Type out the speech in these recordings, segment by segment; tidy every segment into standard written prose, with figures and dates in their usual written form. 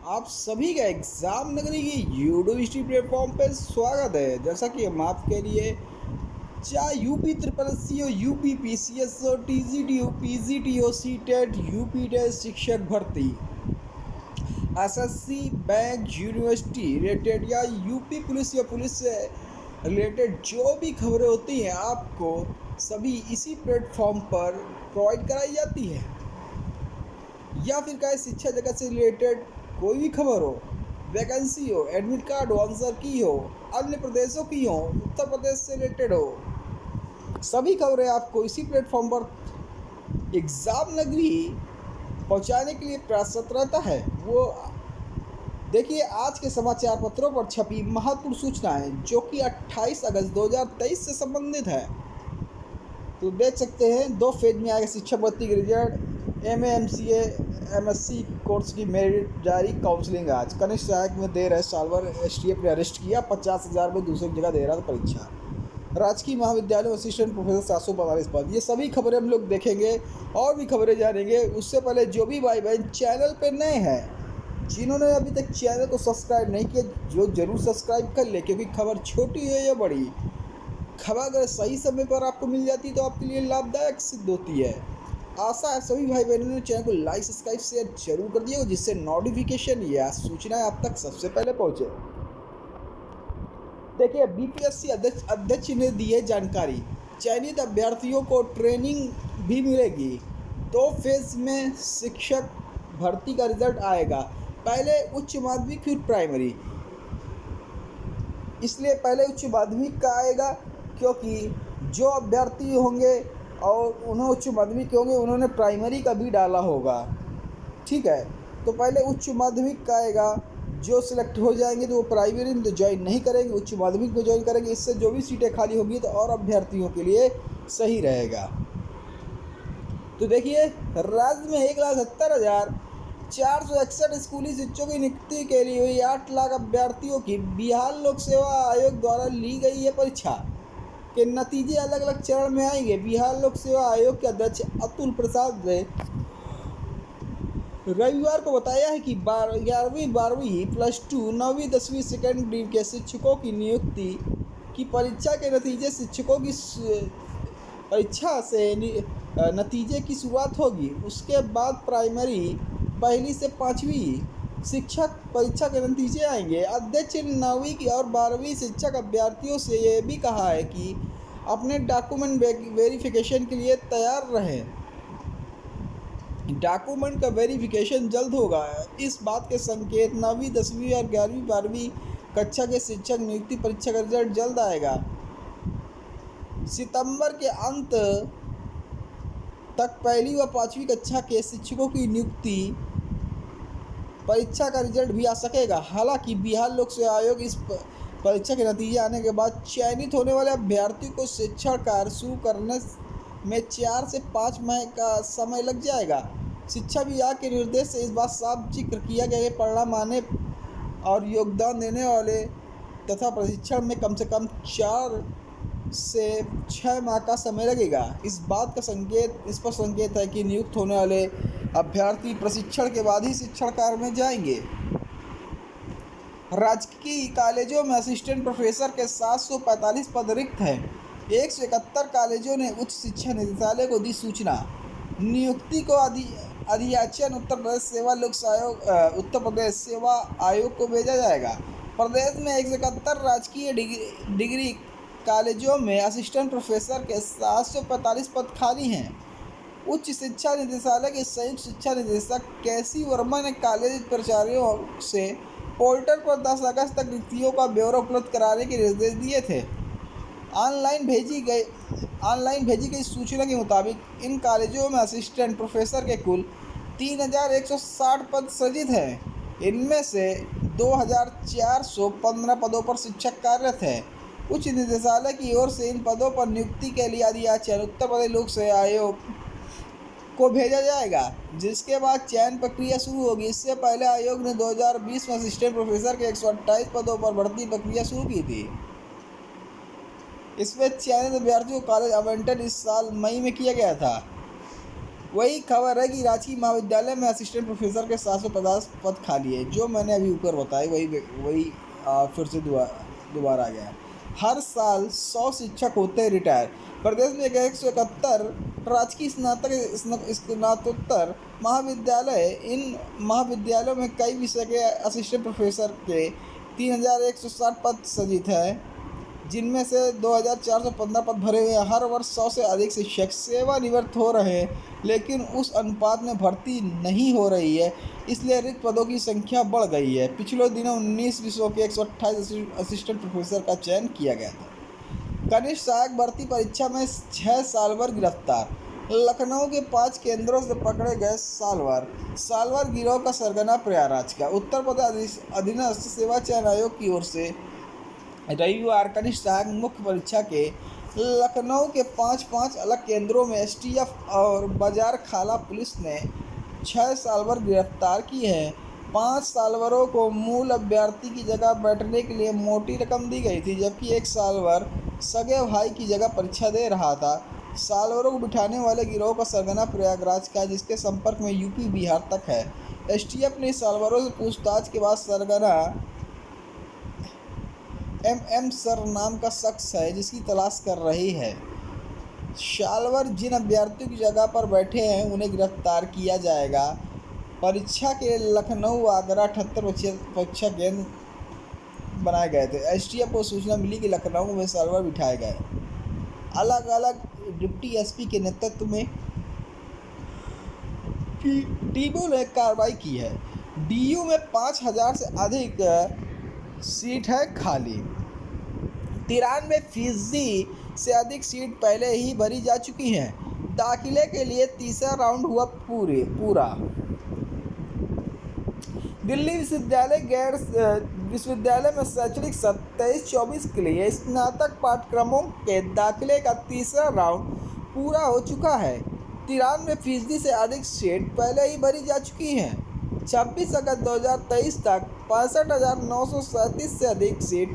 आप सभी का एग्जाम नगरी की यूनिवर्सिटी प्लेटफॉर्म पे स्वागत है। जैसा कि हम आपके लिए चाहे यूपी ट्रिपल एस सी हो, यूपी पी सी एस हो, टी जी टी हो, पी जी टी हो, सी टेट, यूपी टेट, शिक्षक भर्ती, S S C, bank, university related या यूपी पुलिस या पुलिस से रिलेटेड जो भी खबरें होती हैं आपको सभी इसी प्लेटफॉर्म पर प्रोवाइड कराई जाती है। या फिर चाहे शिक्षा जगत से रिलेटेड कोई भी खबर हो, वैकेंसी हो, एडमिट कार्ड हो, आंसर की हो, अन्य प्रदेशों की हो, उत्तर प्रदेश से रिलेटेड हो, सभी खबरें आपको इसी प्लेटफॉर्म पर एग्जाम नगरी पहुंचाने के लिए प्रयासरत रहता है। वो देखिए आज के समाचार पत्रों पर छपी महत्वपूर्ण सूचनाएं जो कि 28 अगस्त 2023 से संबंधित है। तो देख सकते हैं 2 फेज में आएगा शिक्षक भर्ती के result, M M C S C course की मेरिट जारी, काउंसलिंग आज। कनिष्ठ सहायक में दे रहे साल भर STF ने अरेस्ट किया, 50,000 में दूसरी जगह दे रहा था परीक्षा। राजकीय महाविद्यालय में असिस्टेंट प्रोफेसर 745 पद। ये सभी खबरें हम लोग देखेंगे और भी खबरें जानेंगे। उससे पहले जो भी भाई बहन चैनल पे नए हैं, जिन्होंने अभी तक चैनल को सब्सक्राइब नहीं किया, जो जरूर सब्सक्राइब कर ले, क्योंकि खबर छोटी है या बड़ी, खबर अगर सही समय पर आपको मिल जाती तो आपके लिए लाभदायक सिद्ध होती है। आशा है सभी भाई बहनों ने चैनल को लाइक, सब्सक्राइब, शेयर जरूर कर दिया, जिससे नोटिफिकेशन या सूचनाएं आप तक सबसे पहले पहुंचे। देखिए BPSC अध्यक्ष ने दी है जानकारी, चयनित अभ्यर्थियों को ट्रेनिंग भी मिलेगी। 2 फेज में शिक्षक भर्ती का रिजल्ट आएगा, पहले उच्च माध्यमिक फिर प्राइमरी। इसलिए पहले उच्च माध्यमिक का आएगा क्योंकि जो अभ्यर्थी होंगे और उन्हें उच्च माध्यमिक के होंगे, उन्होंने प्राइमरी का भी डाला होगा। ठीक है, तो पहले उच्च माध्यमिक का आएगा, जो सिलेक्ट हो जाएंगे तो वो प्राइमरी में तो ज्वाइन नहीं करेंगे, उच्च माध्यमिक में ज्वाइन करेंगे। इससे जो भी सीटें खाली होंगी तो और अभ्यर्थियों के लिए सही रहेगा। तो देखिए राज्य में 1,70,461 स्कूली शिक्षकों की नियुक्ति के लिए हुई 8 लाख अभ्यर्थियों की बिहार लोक सेवा आयोग द्वारा ली गई है परीक्षा के नतीजे अलग अलग चरण में आएंगे। बिहार लोक सेवा आयोग के अध्यक्ष अतुल प्रसाद ने रविवार को बताया है कि 11वीं 12वीं +2 9वीं 10वीं सेकेंड डिव के शिक्षकों की नियुक्ति की परीक्षा के नतीजे शिक्षकों की परीक्षा से नतीजे की शुरुआत होगी। उसके बाद प्राइमरी 1ली से 5वीं शिक्षक परीक्षा के नतीजे आएंगे। अध्यक्ष ने 9वीं की और 12वीं शिक्षक अभ्यर्थियों से ये भी कहा है कि अपने डॉक्यूमेंट वेरिफिकेशन के लिए तैयार रहें। डॉक्यूमेंट का वेरिफिकेशन जल्द होगा। इस बात के संकेत 9वीं 10वीं और 11वीं 12वीं कक्षा के शिक्षक नियुक्ति परीक्षा का रिजल्ट जल्द आएगा। सितंबर के अंत तक 1ली व 5वीं कक्षा के शिक्षकों की नियुक्ति परीक्षा का रिजल्ट भी आ सकेगा। हालांकि बिहार लोक सेवा आयोग इस परीक्षा के नतीजे आने के बाद चयनित होने वाले अभ्यर्थियों को शिक्षण कार्य शुरू करने में 4 से 5 माह का समय लग जाएगा। शिक्षा विभाग के निर्देश से इस बात साफ जिक्र किया गया है कि परिणाम आने और योगदान देने वाले तथा प्रशिक्षण में कम से कम 4 से 6 माह का समय लगेगा। इस बात का स्पष्ट संकेत है कि नियुक्त होने वाले अभ्यर्थी प्रशिक्षण के बाद ही शिक्षण कार्य में जाएंगे। राजकीय कॉलेजों में असिस्टेंट प्रोफेसर के 745 पद रिक्त हैं। 171 कॉलेजों ने उच्च शिक्षा निदेशालय को दी सूचना। नियुक्ति को अधियाचन उत्तर प्रदेश सेवा आयोग को भेजा जाएगा। प्रदेश में 171 राजकीय डिग्री कॉलेजों में असिस्टेंट प्रोफेसर के 745 पद खाली हैं। उच्च शिक्षा निदेशालय के संयुक्त शिक्षा निदेशक केसी वर्मा ने कॉलेज प्राचार्यों से पोर्टल पर 10 अगस्त तक रिक्तियों का ब्यौरा उपलब्ध कराने के निर्देश दिए थे। ऑनलाइन भेजी गई सूचना के मुताबिक इन कॉलेजों में असिस्टेंट प्रोफेसर के कुल 3,160 पद सृजित हैं। इनमें से 2,415 पदों पर शिक्षक कार्यरत हैं। उच्च निदेशालय की ओर से इन पदों पर नियुक्ति के लिए अधियाचन उत्तर प्रदेश लोक सेवा आयोग को भेजा जाएगा, जिसके बाद चयन प्रक्रिया शुरू होगी। इससे पहले आयोग ने 2020 में असिस्टेंट प्रोफेसर के 128 पदों पर भर्ती प्रक्रिया शुरू की थी। इसमें चयनित अभ्यर्थियों को कॉलेज आवंटन इस साल मई में किया गया था। वही खबर है कि राजकीय महाविद्यालय में असिस्टेंट प्रोफेसर के 750 पद खाली है, जो मैंने अभी ऊपर बताया वही फिर से दोबारा आ गया है। हर साल 100 शिक्षक होते हैं रिटायर। प्रदेश में 171 राजकीय स्नातकोत्तर महाविद्यालय। इन महाविद्यालयों में कई विषय के असिस्टेंट प्रोफेसर के 3160 पद सृजित है, जिनमें से 2415 पद भरे हुए हैं। हर वर्ष 100 से अधिक शिक्षक सेवानिवृत्त हो रहे हैं, लेकिन उस अनुपात में भर्ती नहीं हो रही है, इसलिए रिक्त पदों की संख्या बढ़ गई है। पिछले दिनों 19 विषयों के 128 असिस्टेंट प्रोफेसर का चयन किया गया था। कनिष्ठ सहायक भर्ती परीक्षा में 6 सालभर गिरफ्तार। लखनऊ के 5 केंद्रों से पकड़े गए सालवर गिरोह का सरगना प्रयागराज का। उत्तर प्रदेश अधीनस्थ सेवा चयन आयोग की ओर से रविवार कनिष्ठ सहायक मुख्य परीक्षा के लखनऊ के 5 अलग केंद्रों में एसटीएफ और बाजार खाला पुलिस ने 6 सालवर गिरफ्तार की है। 5 सालवरों को मूल अभ्यर्थी की जगह बैठने के लिए मोटी रकम दी गई थी, जबकि एक सालवर सगे भाई की जगह परीक्षा दे रहा था। सालवरों को बिठाने वाले गिरोह का सरगना प्रयागराज का, जिसके संपर्क में यूपी बिहार तक है। एसटीएफ ने सालवरों से पूछताछ के बाद सरगना एम सर नाम का शख्स है, जिसकी तलाश कर रही है। सालवर जिन अभ्यर्थियों की जगह पर बैठे हैं उन्हें गिरफ्तार किया जाएगा। परीक्षा के लखनऊ आगरा 78 परीक्षा केंद्र बनाए गए थे। एसटीएफ को सूचना मिली कि लखनऊ में सालवर बिठाए गए। अलग अलग डिप्टी एसपी के नेतृत्व में टीमों ने कार्रवाई की है। डीयू में 5000 से अधिक सीट है खाली। 93% से अधिक सीट पहले ही भरी जा चुकी हैं। दाखिले के लिए तीसरा राउंड हुआ पूरा। दिल्ली विश्वविद्यालय में शैक्षणिक 23-24 के लिए स्नातक पाठ्यक्रमों के दाखिले का तीसरा राउंड पूरा हो चुका है। 93% से अधिक सीट पहले ही भरी जा चुकी हैं। 26 अगस्त 2023 तक 65,937 से अधिक सीट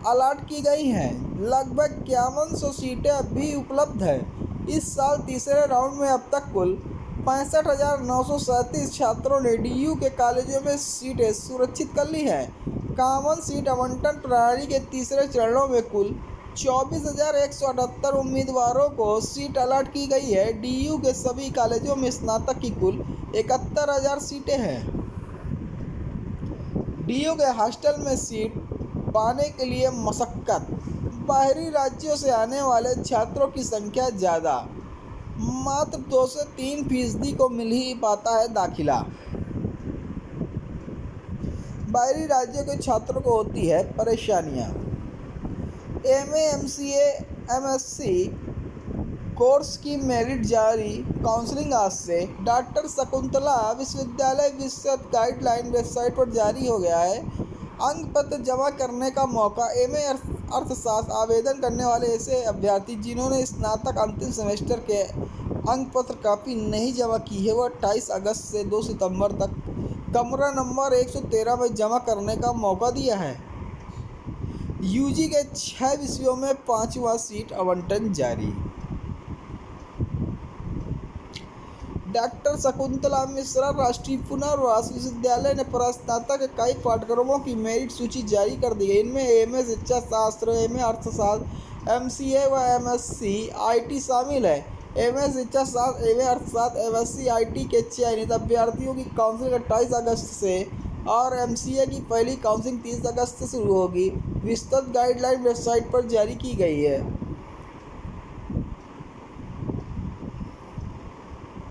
अलॉट की गई हैं। लगभग 5100 सीटें अब भी उपलब्ध हैं। इस साल तीसरे राउंड में अब तक कुल 65,937 छात्रों ने डीयू के कॉलेजों में सीटें सुरक्षित कर ली हैं। कॉमन सीट आवंटन प्रणाली के तीसरे चरणों में कुल 24,178 उम्मीदवारों को सीट अलॉट की गई है। डीयू के सभी कॉलेजों में स्नातक की कुल 71,000 सीटें हैं। डीयू के हॉस्टल में सीट पाने के लिए मशक्कत। बाहरी राज्यों से आने वाले छात्रों की संख्या ज़्यादा, मात्र 2 से 3% को मिल ही पाता है दाखिला। बाहरी राज्यों के छात्रों को होती है परेशानियां। एमए, एमसीए, एमएससी कोर्स की मेरिट जारी। काउंसलिंग आज से। डॉक्टर शकुंतला विश्वविद्यालय विस्तृत गाइडलाइन वेबसाइट पर जारी हो गया है। अंक पत्र जमा करने का मौका। एमए अर्थशास्त्र आवेदन करने वाले ऐसे अभ्यर्थी जिन्होंने स्नातक अंतिम सेमेस्टर के अंक पत्र कापी नहीं जमा की है, वह 28 अगस्त से 2 सितंबर तक कमरा नंबर 113 में जमा करने का मौका दिया है। यूजी के 6 विषयों में 5वां सीट आवंटन जारी। डॉक्टर शकुंतला मिश्रा राष्ट्रीय पुनर्वास विश्वविद्यालय ने स्नातक के कई पाठ्यक्रमों की मेरिट सूची जारी कर दी है। इनमें एमए शिक्षा शास्त्र, एमए अर्थशास्त्र, एमसीए व एमएससी आईटी शामिल है। एमए शिक्षा शास्त्र, एमए अर्थशास्त्र, एमएससी आईटी के चयनित अभ्यर्थियों की काउंसलिंग 28 अगस्त से और एमसीए की पहली काउंसलिंग 30 अगस्त से शुरू होगी। विस्तृत गाइडलाइन वेबसाइट पर जारी की गई है।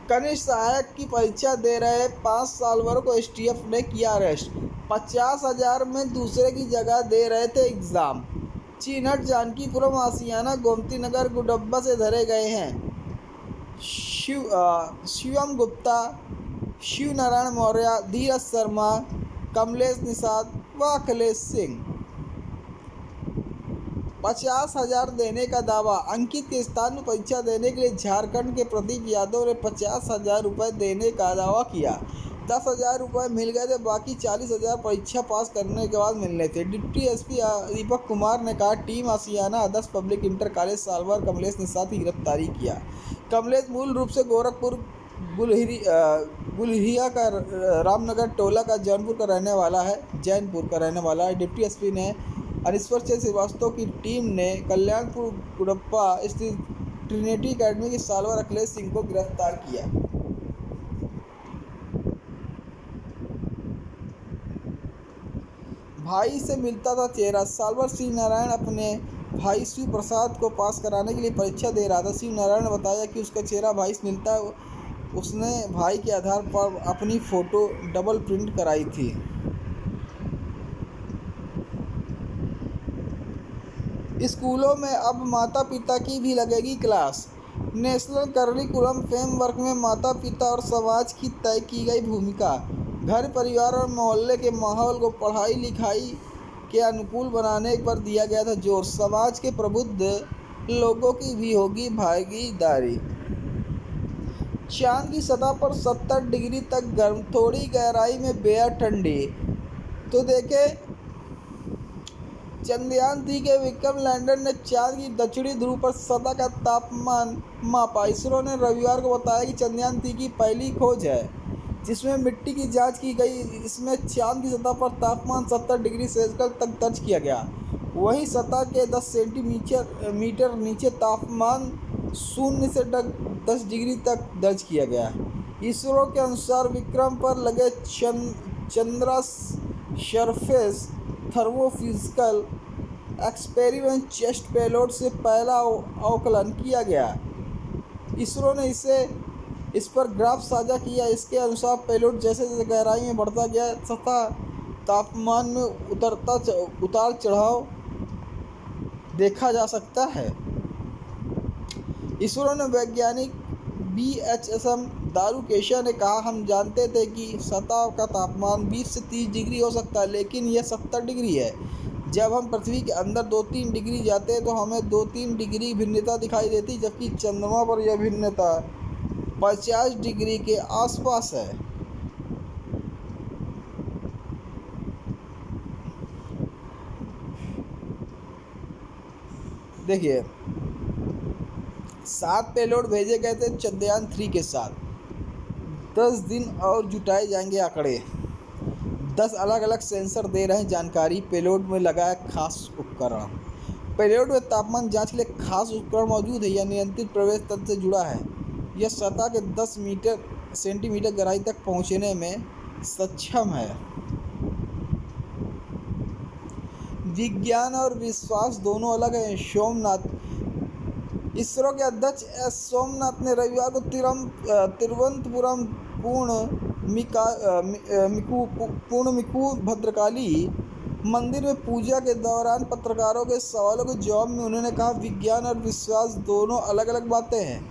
कनिष्ठ सहायक की परीक्षा दे रहे 5 सालवरों को एसटीएफ ने किया अरेस्ट। 50,000 में दूसरे की जगह दे रहे थे एग्ज़ाम। चिन्हट जानकीपुरम, आसियाना, गोमती नगर, गुडब्बा से धरे गए हैं। शिवम गुप्ता, शिव नारायण मौर्य, धीरज शर्मा, कमलेश निषाद व अखिलेश सिंह। 50,000 देने का दावा। अंकित के स्थान में परीक्षा देने के लिए झारखंड के प्रदीप यादव ने 50,000 रुपये देने का दावा किया। 10,000 रुपये मिल गए थे, बाकी 40,000 परीक्षा पास करने के बाद मिलने थे। डिप्टी एसपी दीपक कुमार ने कहा, team Ashiana Adarsh public inter college Salwar Kamlesh Nishad की गिरफ्तारी किया। कमलेश मूल रूप से गोरखपुर गुलहिया का रामनगर टोला का जैनपुर का रहने वाला है। डिप्टी एसपी ने अनिश्वर चंद्र श्रीवास्तव की टीम ने कल्याणपुर गुड़प्पा स्थित ट्रिनिटी अकेडमी के सालवर अखिलेश सिंह को गिरफ्तार किया। भाई से मिलता था चेहरा। सालवर शिव नारायण अपने भाई शिव प्रसाद को पास कराने के लिए परीक्षा दे रहा था। शिव नारायण ने बताया कि उसका चेहरा भाई से मिलता है। उसने भाई के आधार पर अपनी फ़ोटो डबल प्रिंट कराई थी। स्कूलों में अब माता पिता की भी लगेगी क्लास। नेशनल करिकुलम फ्रेमवर्क में माता पिता और समाज की तय की गई भूमिका, घर परिवार और मोहल्ले के माहौल को पढ़ाई लिखाई के अनुकूल बनाने पर दिया गया था जोर। समाज के प्रबुद्ध लोगों की भी होगी भागीदारी। चांद की सतह पर 70 डिग्री तक गर्म, थोड़ी गहराई में बेहद ठंडी। तो देखे चंद्रयान-3 के विक्रम लैंडर ने चांद की दक्षिणी ध्रुव पर सतह का तापमान मापा। इसरो ने रविवार को बताया कि चंद्रयान-3 की पहली खोज है जिसमें मिट्टी की जांच की गई। इसमें चांद की सतह पर तापमान 70 डिग्री सेल्सियस तक दर्ज किया गया। वहीं सतह के 10 सेंटीमीटर नीचे तापमान 0 से 10 डिग्री तक दर्ज किया गया। इसरो के अनुसार विक्रम पर लगे Chandra surface thermophysical experiment chest payload से पहला अवकलन किया गया। इसरो ने इस पर ग्राफ साझा किया। इसके अनुसार पेलोड जैसे जैसे गहराई में बढ़ता गया सतह तापमान में उतार चढ़ाव देखा जा सकता है। इसरो ने वैज्ञानिक BHSM दारुकेशा ने कहा, हम जानते थे कि सतह का तापमान 20 से 30 डिग्री हो सकता है, लेकिन यह 70 डिग्री है। जब हम पृथ्वी के अंदर 2-3 डिग्री जाते हैं तो हमें 2-3 डिग्री भिन्नता दिखाई देती, जबकि चंद्रमा पर यह भिन्नता 50 डिग्री के आसपास है। देखिए 7 पेलोड भेजे गए थे चंद्रयान-3 के साथ। 10 दिन और जुटाए जाएंगे आंकड़े। 10 अलग अलग सेंसर दे रहे हैं जानकारी। पेलोड में लगा है खास उपकरण। पेलोड में तापमान जांच के लिए खास उपकरण मौजूद है। यह नियंत्रित प्रवेश तंत्र से जुड़ा है। यह सतह के 10 सेंटीमीटर गहराई तक पहुंचने में सक्षम है। विज्ञान और विश्वास दोनों अलग हैं। इसरो के अध्यक्ष एस सोमनाथ ने रविवार को तिरुवनंतपुरम पूर्णमिकू भद्रकाली मंदिर में पूजा के दौरान पत्रकारों के सवालों के जवाब में उन्होंने कहा, विज्ञान और विश्वास दोनों अलग अलग बातें हैं।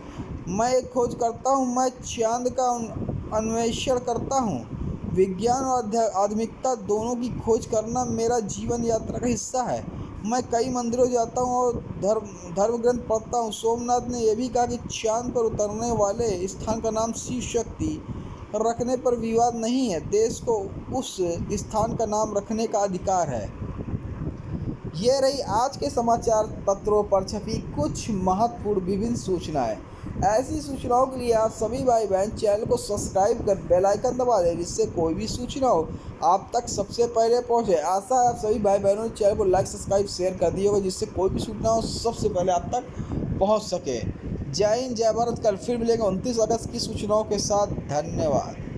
मैं एक खोज करता हूँ, मैं चांद का अन्वेषण करता हूँ। विज्ञान और आध्यात्मिकता दोनों की खोज करना मेरा जीवन यात्रा का हिस्सा है। मैं कई मंदिरों जाता हूँ और धर्म ग्रंथ पढ़ता हूँ। सोमनाथ ने यह भी कहा कि चांद पर उतरने वाले स्थान का नाम शिव शक्ति रखने पर विवाद नहीं है। देश को उस स्थान का नाम रखने का अधिकार है। ये रही आज के समाचार पत्रों पर छपी कुछ महत्वपूर्ण विभिन्न सूचनाएं। ऐसी सूचनाओं के लिए आप सभी भाई बहन चैनल को सब्सक्राइब कर बेल आइकन दबा दें, जिससे कोई भी सूचना हो आप तक सबसे पहले पहुंचे। आशा है आप सभी भाई बहनों ने चैनल को लाइक सब्सक्राइब शेयर कर दिया होगा, जिससे कोई भी सूचना हो सबसे पहले आप तक पहुंच सके। जय हिंद, जय भारत। कल फिर मिलेंगे 29 अगस्त की सूचनाओं के साथ। धन्यवाद।